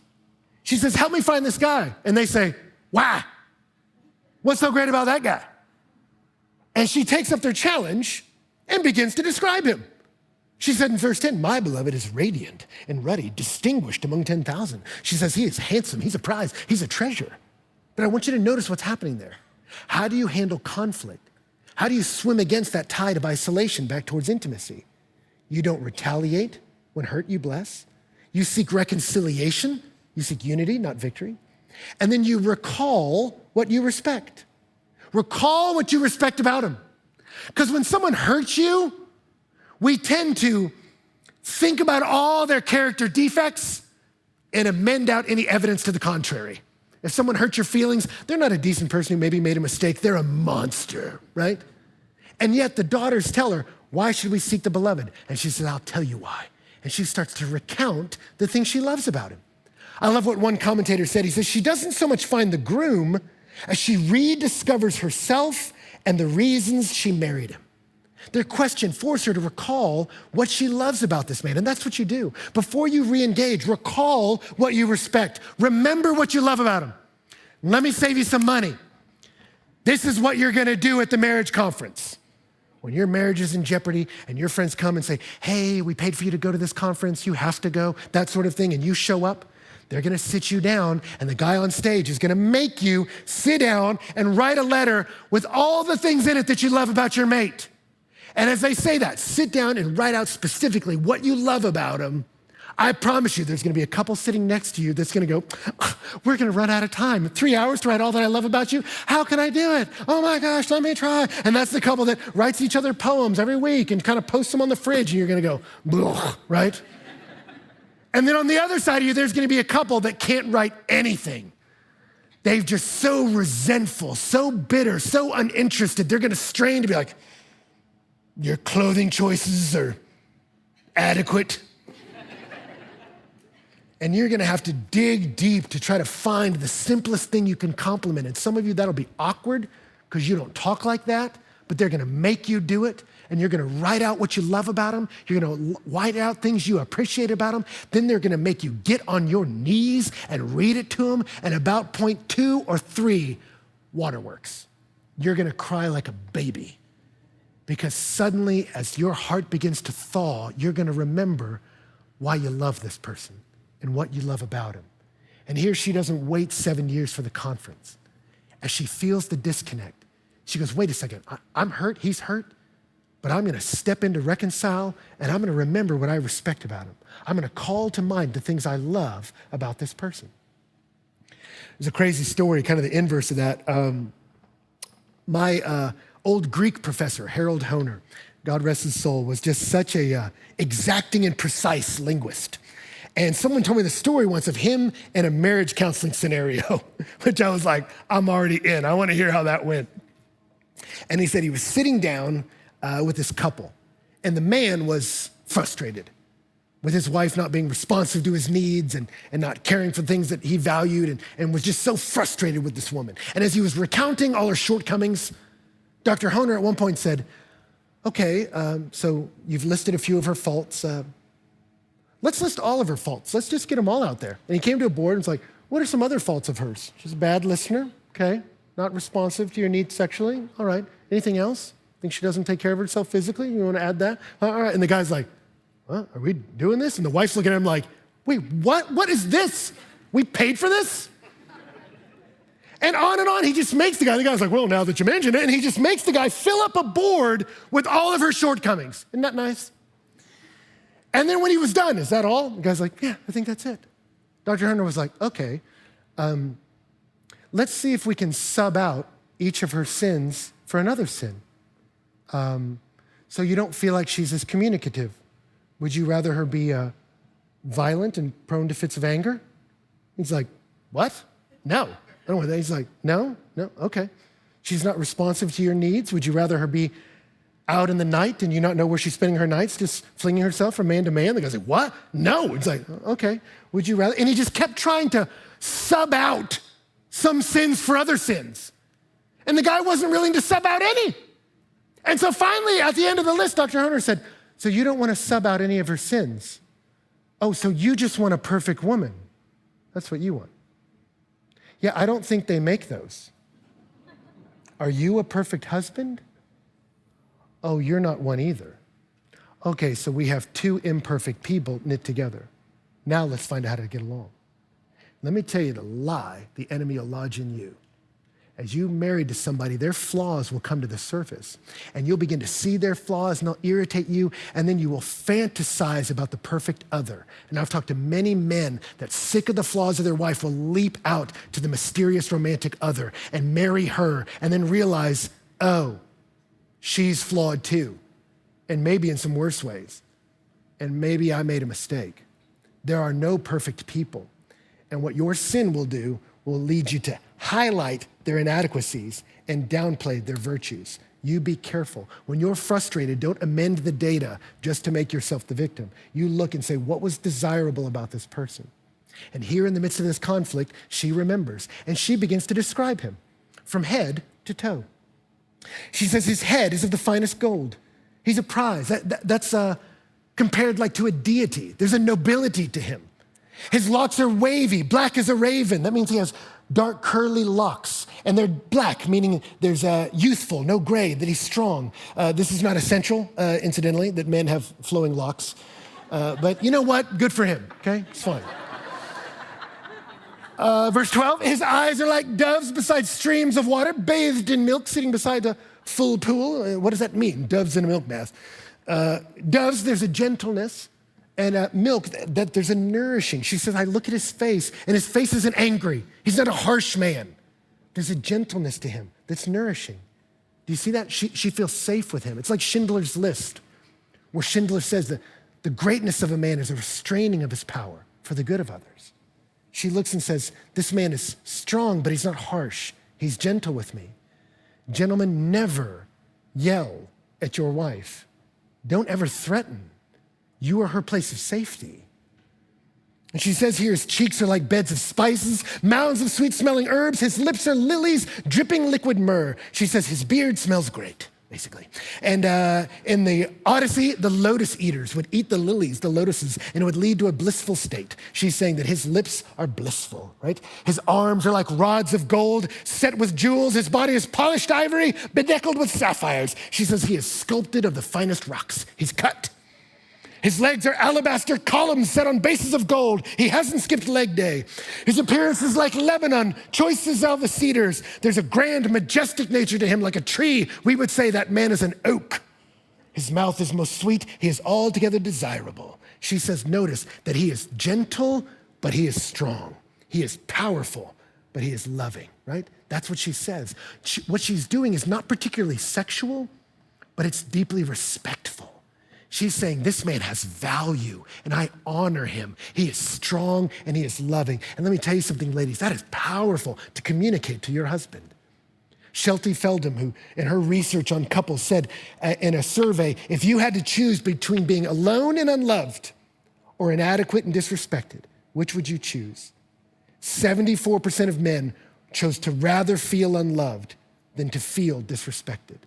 She says, help me find this guy. And they say, why? What's so great about that guy? And she takes up their challenge and begins to describe him. She said in verse 10, my beloved is radiant and ruddy, distinguished among 10,000. She says, he is handsome, he's a prize, he's a treasure. But I want you to notice what's happening there. How do you handle conflict? How do you swim against that tide of isolation back towards intimacy? You don't retaliate when hurt, you bless. You seek reconciliation, you seek unity, not victory. And then you recall what you respect. Recall what you respect about him. Because when someone hurts you, we tend to think about all their character defects and amend out any evidence to the contrary. If someone hurt your feelings, they're not a decent person who maybe made a mistake, they're a monster, right? And yet the daughters tell her, why should we seek the beloved? And she says, I'll tell you why. And she starts to recount the things she loves about him. I love what one commentator said. He says, she doesn't so much find the groom as she rediscovers herself and the reasons she married him. Their question forced her to recall what she loves about this man, and that's what you do. Before you re-engage, recall what you respect. Remember what you love about him. Let me save you some money. This is what you're gonna do at the marriage conference. When your marriage is in jeopardy and your friends come and say, hey, we paid for you to go to this conference, you have to go, that sort of thing, and you show up, they're gonna sit you down, and the guy on stage is gonna make you sit down and write a letter with all the things in it that you love about your mate. And as they say that, sit down and write out specifically what you love about him. I promise you there's gonna be a couple sitting next to you that's gonna go, we're gonna run out of time. 3 hours to write all that I love about you? How can I do it? Oh my gosh, let me try. And that's the couple that writes each other poems every week and kind of posts them on the fridge, and you're gonna go, right? And then on the other side of you, there's gonna be a couple that can't write anything. They're just so resentful, so bitter, so uninterested. They're gonna strain to be like, your clothing choices are adequate. And you're gonna have to dig deep to try to find the simplest thing you can compliment. And some of you, that'll be awkward because you don't talk like that, but they're gonna make you do it. And you're gonna write out what you love about them. You're gonna write out things you appreciate about them. Then they're gonna make you get on your knees and read it to them. And about point 2 or 3, waterworks. You're gonna cry like a baby. Because suddenly, as your heart begins to thaw, you're gonna remember why you love this person and what you love about him. And here she doesn't wait 7 years for the conference. As she feels the disconnect, she goes, wait a second, I'm hurt, he's hurt, but I'm gonna step in to reconcile, and I'm gonna remember what I respect about him. I'm gonna call to mind the things I love about this person. There's a crazy story, kind of the inverse of that. My old Greek professor, Harold Honer, God rest his soul, was just such a exacting and precise linguist. And someone told me the story once of him in a marriage counseling scenario, which I was like, I'm already in. I want to hear how that went. And he said he was sitting down with this couple, and the man was frustrated with his wife not being responsive to his needs and not caring for things that he valued, and was just so frustrated with this woman. And as he was recounting all her shortcomings, Dr. Honer at one point said, okay, so you've listed a few of her faults. Let's list all of her faults. Let's just get them all out there. And he came to a board and was like, what are some other faults of hers? She's a bad listener, okay. Not responsive to your needs sexually, all right. Anything else? Think she doesn't take care of herself physically? You wanna add that? All right, and the guy's like, well, are we doing this? And the wife's looking at him like, wait, what? What is this? We paid for this? And on, he just makes the guy's like, well, now that you mention it, and he just makes the guy fill up a board with all of her shortcomings. Isn't that nice? And then when he was done, is that all? The guy's like, yeah, I think that's it. Dr. Hunter was like, okay, let's see if we can sub out each of her sins for another sin. So you don't feel like she's as communicative. Would you rather her be violent and prone to fits of anger? He's like, what? No. I don't want that. He's like, no, okay. She's not responsive to your needs. Would you rather her be out in the night and you not know where she's spending her nights, just flinging herself from man to man? The guy's like, what? No. It's like, okay. Would you rather? And he just kept trying to sub out some sins for other sins. And the guy wasn't willing to sub out any. And so finally, at the end of the list, Dr. Hunter said, so you don't want to sub out any of her sins. Oh, so you just want a perfect woman. That's what you want. Yeah, I don't think they make those. Are you a perfect husband? Oh, you're not one either. Okay, so we have 2 imperfect people knit together. Now let's find out how to get along. Let me tell you the lie the enemy will lodge in you. As you married to somebody, their flaws will come to the surface, and you'll begin to see their flaws, and they'll irritate you, and then you will fantasize about the perfect other. And I've talked to many men that, sick of the flaws of their wife, will leap out to the mysterious romantic other and marry her, and then realize, oh, she's flawed too, and maybe in some worse ways, and maybe I made a mistake. There are no perfect people, and what your sin will do will lead you to highlight their inadequacies and downplay their virtues. You be careful. When you're frustrated, don't amend the data just to make yourself the victim. You look and say, what was desirable about this person? And here in the midst of this conflict, she remembers, and she begins to describe him from head to toe. She says his head is of the finest gold. He's a prize. That's compared like to a deity. There's a nobility to him. His locks are wavy, black as a raven. That means he has dark curly locks. And they're black, meaning there's youthful, no gray, that he's strong. This is not essential, incidentally, that men have flowing locks. But you know what? Good for him, okay? It's fine. Verse 12, his eyes are like doves beside streams of water, bathed in milk, sitting beside a full pool. What does that mean, doves in a milk bath? Doves, there's a gentleness, and milk, that there's a nourishing. She says, I look at his face, and his face isn't angry. He's not a harsh man. There's a gentleness to him that's nourishing. Do you see that? She feels safe with him. It's like Schindler's List, where Schindler says that the greatness of a man is a restraining of his power for the good of others. She looks and says, this man is strong, but he's not harsh. He's gentle with me. Gentlemen, never yell at your wife. Don't ever threaten. You are her place of safety. And she says here, his cheeks are like beds of spices, mounds of sweet-smelling herbs. His lips are lilies, dripping liquid myrrh. She says his beard smells great, basically. And in the Odyssey, the lotus eaters would eat the lilies, the lotuses, and it would lead to a blissful state. She's saying that his lips are blissful, right? His arms are like rods of gold, set with jewels. His body is polished ivory, bedeckled with sapphires. She says he is sculpted of the finest rocks. He's cut. His legs are alabaster columns set on bases of gold. He hasn't skipped leg day. His appearance is like Lebanon, choice as the cedars. There's a grand, majestic nature to him, like a tree. We would say that man is an oak. His mouth is most sweet. He is altogether desirable. She says, notice that he is gentle, but he is strong. He is powerful, but he is loving, right? That's what she says. What she's doing is not particularly sexual, but it's deeply respectful. She's saying, this man has value, and I honor him. He is strong, and he is loving. And let me tell you something, ladies, that is powerful to communicate to your husband. Shelty Feldham, who in her research on couples said in a survey, if you had to choose between being alone and unloved or inadequate and disrespected, which would you choose? 74% of men chose to rather feel unloved than to feel disrespected.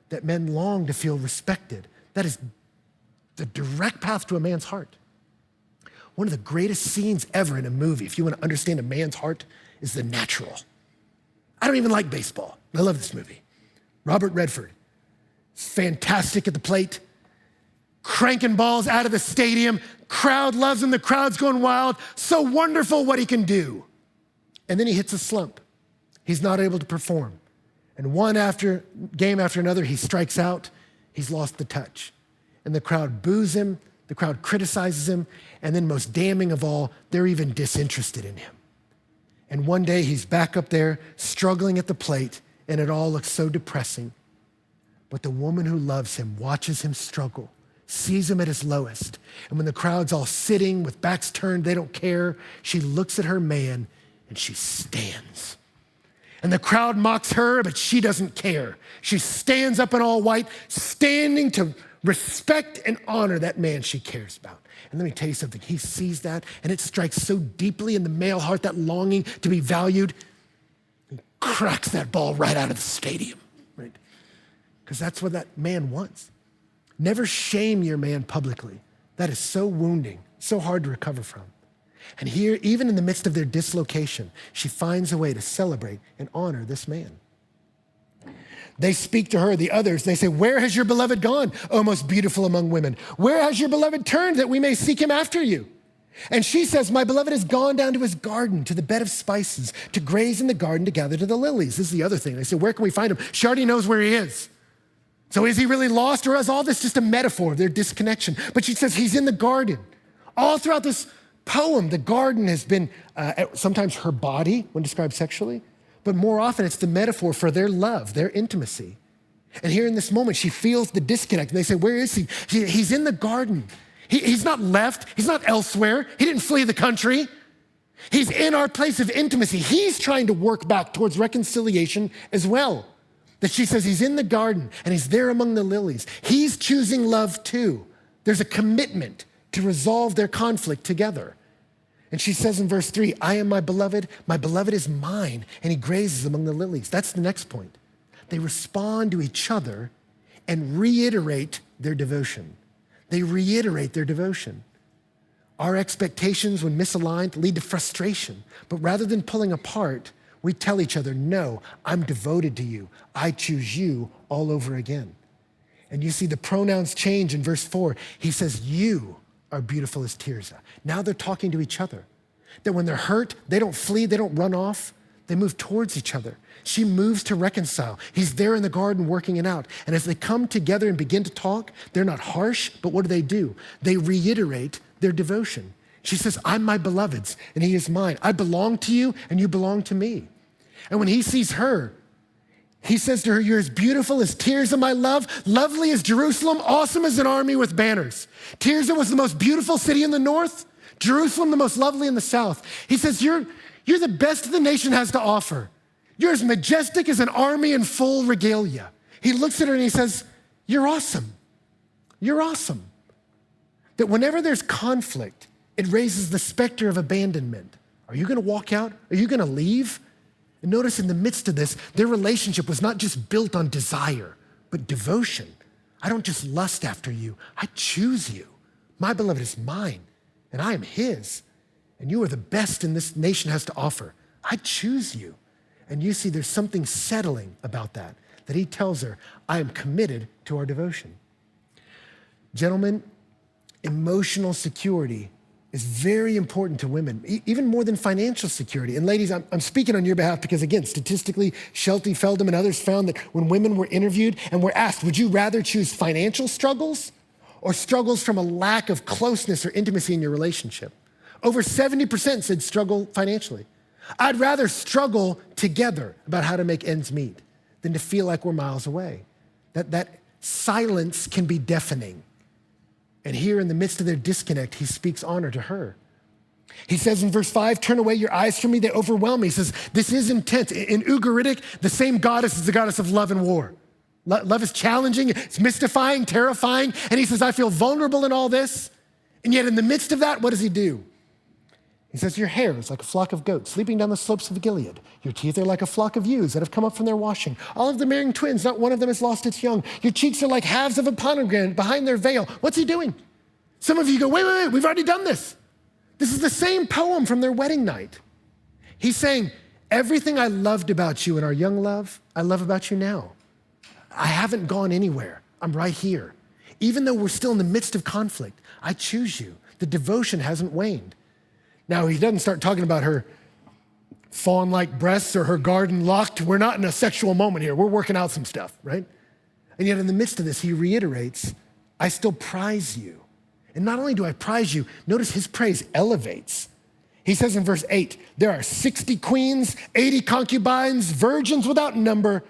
That men long to feel respected. That is the direct path to a man's heart. One of the greatest scenes ever in a movie, if you want to understand a man's heart, is The Natural. I don't even like baseball. I love this movie. Robert Redford, fantastic at the plate, cranking balls out of the stadium. Crowd loves him. The crowd's going wild. So wonderful what he can do. And then he hits a slump. He's not able to perform. And game after another, he strikes out. He's lost the touch. And the crowd boos him, the crowd criticizes him, and then most damning of all, they're even disinterested in him. And one day he's back up there struggling at the plate, and it all looks so depressing. But the woman who loves him watches him struggle, sees him at his lowest. And when the crowd's all sitting with backs turned, they don't care, she looks at her man and she stands. And the crowd mocks her, but she doesn't care. She stands up in all white, standing to respect and honor that man she cares about. And let me tell you something, he sees that and it strikes so deeply in the male heart, that longing to be valued, he cracks that ball right out of the stadium, right? Because that's what that man wants. Never shame your man publicly. That is so wounding, so hard to recover from. And here, even in the midst of their dislocation, she finds a way to celebrate and honor this man. They speak to her, the others, they say, where has your beloved gone, O most beautiful among women? Where has your beloved turned that we may seek him after you? And she says, my beloved has gone down to his garden, to the bed of spices, to graze in the garden, to gather to the lilies. This is the other thing. They say, where can we find him? She already knows where he is. So is he really lost, or is all this just a metaphor of their disconnection? But she says he's in the garden. All throughout this poem, the garden has been sometimes her body when described sexually, but more often it's the metaphor for their love, their intimacy. And here in this moment, she feels the disconnect. And they say, where is he? He's in the garden. He's not left. He's not elsewhere. He didn't flee the country. He's in our place of intimacy. He's trying to work back towards reconciliation as well. That she says he's in the garden and he's there among the lilies. He's choosing love too. There's a commitment to resolve their conflict together. And she says in verse 3, I am my beloved is mine, and he grazes among the lilies. That's the next point. They respond to each other and reiterate their devotion. They reiterate their devotion. Our expectations, when misaligned, lead to frustration. But rather than pulling apart, we tell each other, no, I'm devoted to you. I choose you all over again. And you see the pronouns change in verse 4. He says, you are beautiful as Tirzah. Now they're talking to each other. That when they're hurt, they don't flee, they don't run off. They move towards each other. She moves to reconcile. He's there in the garden working it out. And as they come together and begin to talk, they're not harsh, but what do? They reiterate their devotion. She says, I'm my beloved's and he is mine. I belong to you and you belong to me. And when he sees her, he says to her, you're as beautiful as Tirzah, my love, lovely as Jerusalem, awesome as an army with banners. Tirzah was the most beautiful city in the north, Jerusalem the most lovely in the south. He says, you're the best the nation has to offer. You're as majestic as an army in full regalia. He looks at her and he says, you're awesome. You're awesome. That whenever there's conflict, it raises the specter of abandonment. Are you gonna walk out? Are you gonna leave? And notice in the midst of this, their relationship was not just built on desire, but devotion. I don't just lust after you, I choose you. My beloved is mine, and I am his. And you are the best in this nation has to offer. I choose you. And you see there's something settling about that he tells her, I am committed to our devotion. Gentlemen, emotional security is very important to women, even more than financial security. And ladies, I'm speaking on your behalf because again, statistically, Shelty, Feldham, and others found that when women were interviewed and were asked, would you rather choose financial struggles or struggles from a lack of closeness or intimacy in your relationship? Over 70% said struggle financially. I'd rather struggle together about how to make ends meet than to feel like we're miles away. That silence can be deafening. And here in the midst of their disconnect, he speaks honor to her. He says in verse 5, turn away your eyes from me, they overwhelm me. He says, this is intense. In Ugaritic, the same goddess is the goddess of love and war. Love is challenging, it's mystifying, terrifying. And he says, I feel vulnerable in all this. And yet in the midst of that, what does he do? He says, your hair is like a flock of goats sleeping down the slopes of Gilead. Your teeth are like a flock of ewes that have come up from their washing. All of them bearing twins, not one of them has lost its young. Your cheeks are like halves of a pomegranate behind their veil. What's he doing? Some of you go, wait, we've already done this. This is the same poem from their wedding night. He's saying, everything I loved about you in our young love, I love about you now. I haven't gone anywhere. I'm right here. Even though we're still in the midst of conflict, I choose you. The devotion hasn't waned. Now, he doesn't start talking about her fawn-like breasts or her garden locked. We're not in a sexual moment here. We're working out some stuff, right? And yet in the midst of this, he reiterates, I still prize you. And not only do I prize you, notice his praise elevates. He says in verse 8, there are 60 queens, 80 concubines, virgins without number,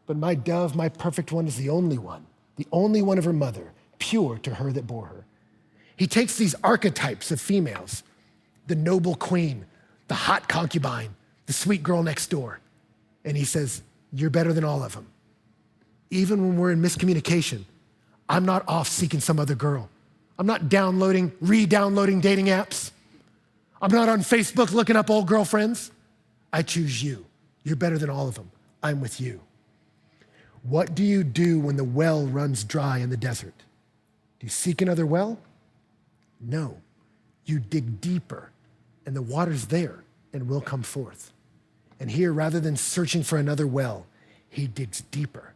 but my dove, my perfect one, is the only one of her mother, pure to her that bore her. He takes these archetypes of females, the noble queen, the hot concubine, the sweet girl next door. And he says, you're better than all of them. Even when we're in miscommunication, I'm not off seeking some other girl. I'm not re-downloading dating apps. I'm not on Facebook looking up old girlfriends. I choose you. You're better than all of them. I'm with you. What do you do when the well runs dry in the desert? Do you seek another well? No. You dig deeper, and the water's there and will come forth. And here, rather than searching for another well, he digs deeper.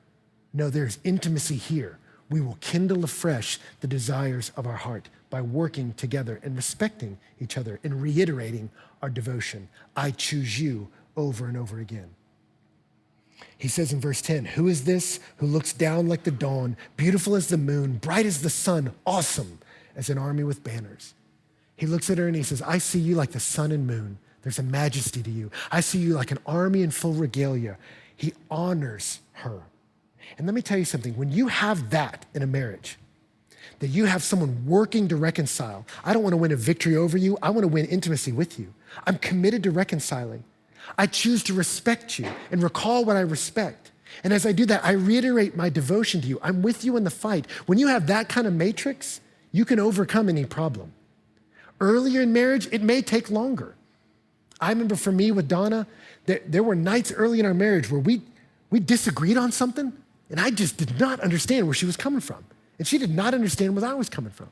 No, there's intimacy here. We will kindle afresh the desires of our heart by working together and respecting each other and reiterating our devotion. I choose you over and over again. He says in verse 10, who is this who looks down like the dawn, beautiful as the moon, bright as the sun, awesome as an army with banners? He looks at her and he says, I see you like the sun and moon. There's a majesty to you. I see you like an army in full regalia. He honors her. And let me tell you something, when you have that in a marriage, that you have someone working to reconcile, I don't want to win a victory over you, I want to win intimacy with you. I'm committed to reconciling. I choose to respect you and recall what I respect. And as I do that, I reiterate my devotion to you. I'm with you in the fight. When you have that kind of matrix, you can overcome any problem. Earlier in marriage, it may take longer. I remember for me with Donna, there were nights early in our marriage where we disagreed on something, and I just did not understand where she was coming from. And she did not understand where I was coming from.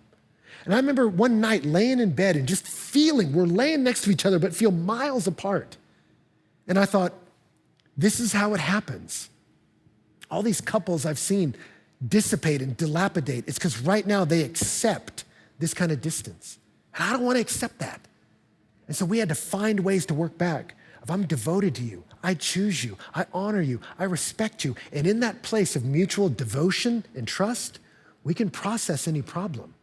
And I remember one night laying in bed and just feeling, we're laying next to each other, but feel miles apart. And I thought, this is how it happens. All these couples I've seen dissipate and dilapidate, it's because right now they accept this kind of distance. And I don't want to accept that. And so we had to find ways to work back. If I'm devoted to you, I choose you, I honor you, I respect you. And in that place of mutual devotion and trust, we can process any problem.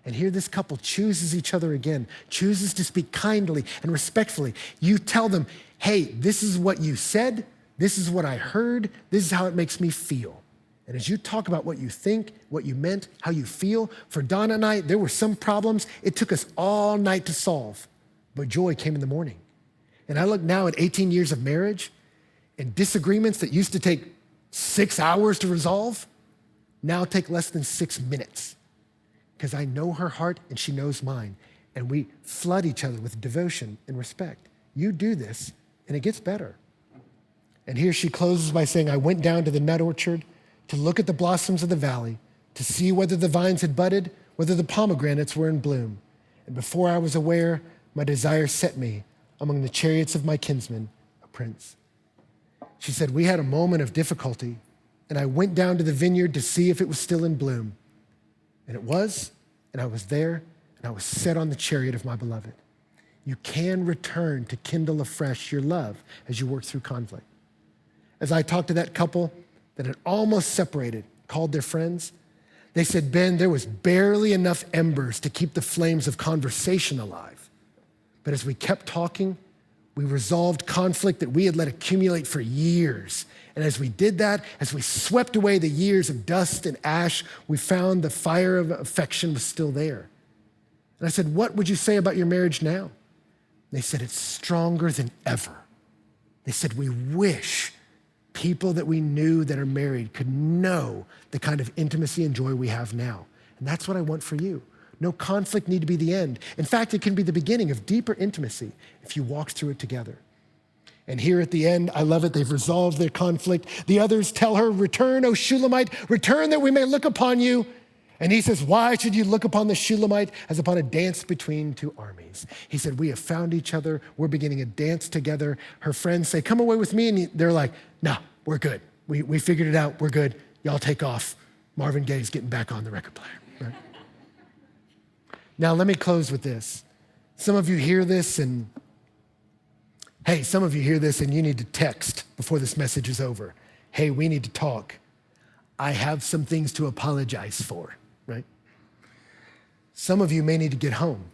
And here this couple chooses each other again, chooses to speak kindly and respectfully. You tell them, hey, this is what you said, this is what I heard, this is how it makes me feel. And as you talk about what you think, what you meant, how you feel, for Donna and I, there were some problems it took us all night to solve, but joy came in the morning. And I look now at 18 years of marriage, and disagreements that used to take 6 hours to resolve now take less than 6 minutes, because I know her heart and she knows mine, and we flood each other with devotion and respect. You do this, and it gets better. And here she closes by saying, I went down to the nut orchard to look at the blossoms of the valley, to see whether the vines had budded, whether the pomegranates were in bloom. And before I was aware, my desire set me among the chariots of my kinsman, a prince. She said, we had a moment of difficulty, and I went down to the vineyard to see if it was still in bloom. And it was, and I was there, and I was set on the chariot of my beloved. You can return to kindle afresh your love as you work through conflict. As I talked to that couple that had almost separated, called their friends, they said, Ben, there was barely enough embers to keep the flames of conversation alive. But as we kept talking, we resolved conflict that we had let accumulate for years. And as we did that, as we swept away the years of dust and ash, we found the fire of affection was still there. And I said, what would you say about your marriage now? They said, it's stronger than ever. They said, we wish people that we knew that are married could know the kind of intimacy and joy we have now. And that's what I want for you. No conflict need to be the end. In fact, it can be the beginning of deeper intimacy if you walk through it together. And here at the end, I love it, they've resolved their conflict. The others tell her, return, O Shulamite, return that we may look upon you. And he says, why should you look upon the Shulamite as upon a dance between two armies? He said, we have found each other. We're beginning a dance together. Her friends say, come away with me. And they're like, no, we're good. We figured it out. We're good. Y'all take off. Marvin Gaye's getting back on the record player. Right? Now, let me close with this. Some of you hear this and you need to text before this message is over. Hey, we need to talk. I have some things to apologize for, right? Some of you may need to get home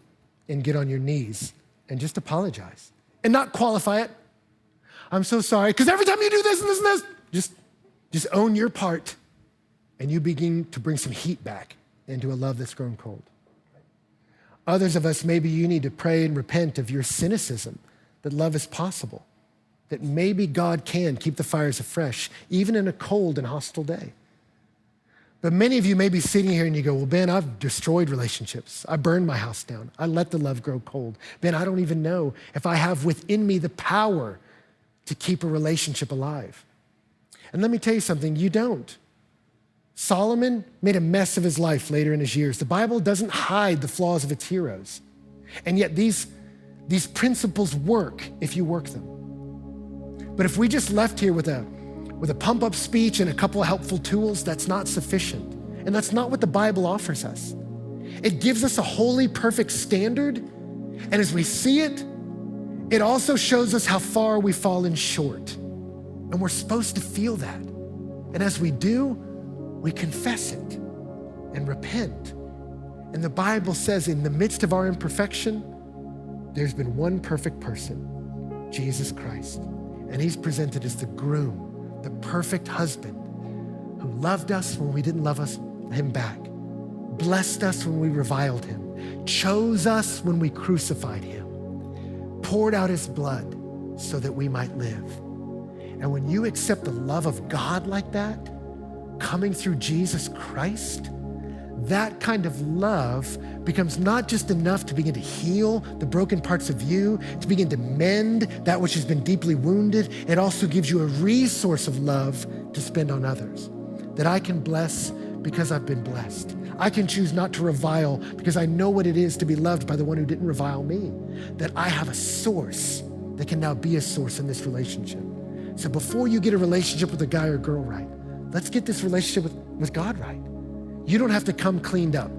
and get on your knees and just apologize and not qualify it. I'm so sorry, because every time you do this and this and this, just own your part, and you begin to bring some heat back into a love that's grown cold. Others of us, maybe you need to pray and repent of your cynicism, that love is possible, that maybe God can keep the fires afresh, even in a cold and hostile day. But many of you may be sitting here and you go, well, Ben, I've destroyed relationships. I burned my house down. I let the love grow cold. Ben, I don't even know if I have within me the power to keep a relationship alive. And let me tell you something, you don't. Solomon made a mess of his life later in his years. The Bible doesn't hide the flaws of its heroes. And yet these principles work if you work them. But if we just left here with a pump-up speech and a couple of helpful tools, that's not sufficient. And that's not what the Bible offers us. It gives us a holy, perfect standard. And as we see it, it also shows us how far we've fallen short. And we're supposed to feel that. And as we do, we confess it and repent. And the Bible says in the midst of our imperfection, there's been one perfect person, Jesus Christ. And he's presented as the groom, the perfect husband who loved us when we didn't love him back, blessed us when we reviled him, chose us when we crucified him, poured out his blood so that we might live. And when you accept the love of God like that, coming through Jesus Christ, that kind of love becomes not just enough to begin to heal the broken parts of you, to begin to mend that which has been deeply wounded. It also gives you a resource of love to spend on others, that I can bless because I've been blessed. I can choose not to revile because I know what it is to be loved by the one who didn't revile me, that I have a source that can now be a source in this relationship. So before you get a relationship with a guy or girl right, let's get this relationship with God right. You don't have to come cleaned up.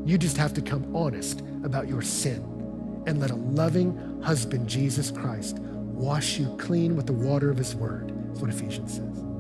You just have to come honest about your sin and let a loving husband, Jesus Christ, wash you clean with the water of his word. That's what Ephesians says.